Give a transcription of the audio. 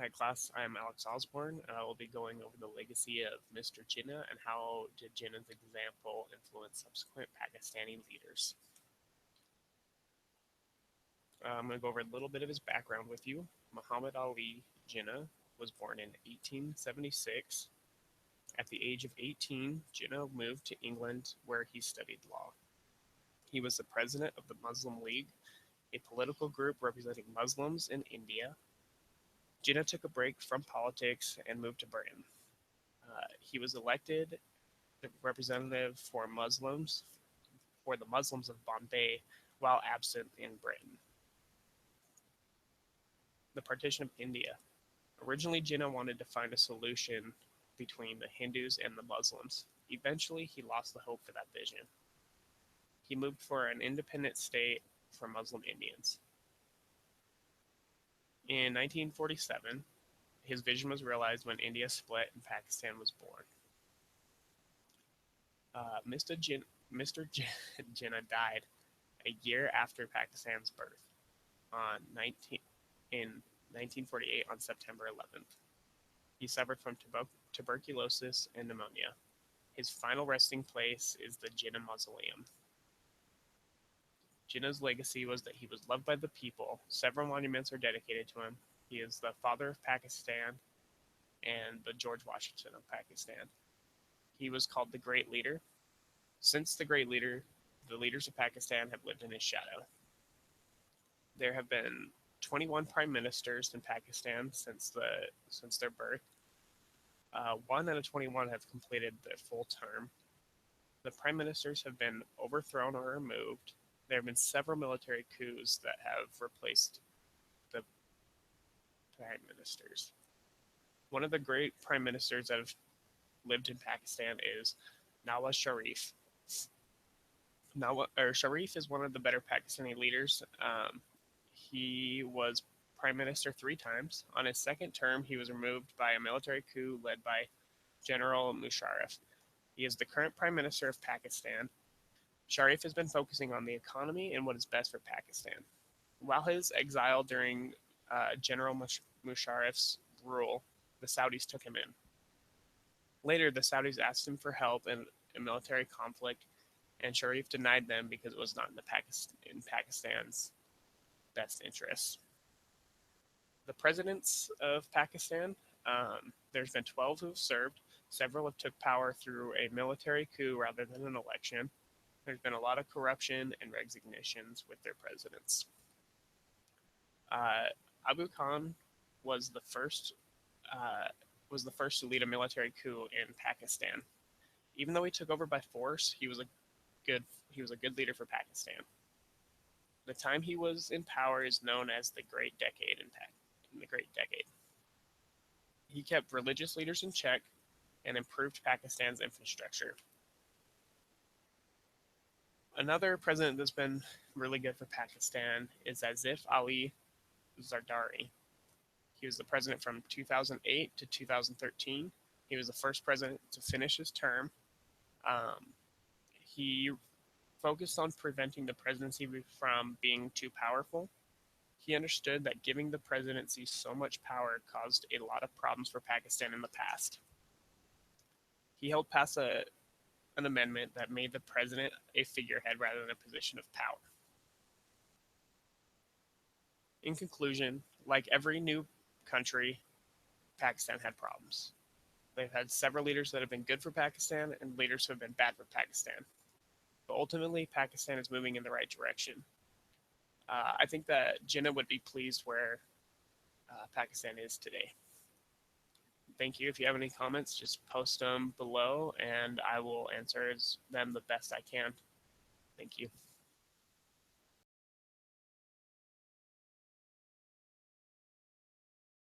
Hi class, I'm Alex Osborne, and I will be going over the legacy of Mr. Jinnah and how did Jinnah's example influence subsequent Pakistani leaders. I'm going to go over a little bit of his background with you. Muhammad Ali Jinnah was born in 1876. At the age of 18, Jinnah moved to England where he studied law. He was the president of the Muslim League, a political group representing Muslims in India. Jinnah took a break from politics and moved to Britain. He was elected the representative for the Muslims of Bombay while absent in Britain. The partition of India. Originally, Jinnah wanted to find a solution between the Hindus and the Muslims. Eventually, he lost the hope for that vision. He moved for an independent state for Muslim Indians. In 1947, his vision was realized when India split and Pakistan was born. Mr. Jinnah died a year after Pakistan's birth in 1948 on September 11th. He suffered from tuberculosis and pneumonia. His final resting place is the Jinnah Mausoleum. Jinnah's legacy was that he was loved by the people. Several monuments are dedicated to him. He is the father of Pakistan and the George Washington of Pakistan. He was called the Great Leader. Since the Great Leader, the leaders of Pakistan have lived in his shadow. There have been 21 prime ministers in Pakistan since their birth. 1 out of 21 have completed their full term. The prime ministers have been overthrown or removed. There have been several military coups that have replaced the prime ministers. One of the great prime ministers that have lived in Pakistan is Nawaz Sharif. Sharif is one of the better Pakistani leaders. He was prime minister 3 times. On his second term, he was removed by a military coup led by General Musharraf. He is the current prime minister of Pakistan. Sharif has been focusing on the economy and what is best for Pakistan. While his exile during General Musharraf's rule, the Saudis took him in. Later, the Saudis asked him for help in a military conflict, and Sharif denied them because it was not in Pakistan's best interests. The presidents of Pakistan, there's been 12 who have served. Several have took power through a military coup rather than an election. There's been a lot of corruption and resignations with their presidents. Abu Khan was the first to lead a military coup in Pakistan. Even though he took over by force, he was a good leader for Pakistan. The time he was in power is known as the Great Decade in the Great Decade. He kept religious leaders in check and improved Pakistan's infrastructure. Another president that's been really good for Pakistan is Asif Ali Zardari. He was the president from 2008 to 2013. He was the first president to finish his term. He focused on preventing the presidency from being too powerful. He understood that giving the presidency so much power caused a lot of problems for Pakistan in the past. He helped pass an amendment that made the president a figurehead rather than a position of power. In conclusion, like every new country, Pakistan had problems. They've had several leaders that have been good for Pakistan and leaders who have been bad for Pakistan. But ultimately, Pakistan is moving in the right direction. I think that Jinnah would be pleased where Pakistan is today. Thank you. If you have any comments, just post them below and I will answer them the best I can. Thank you.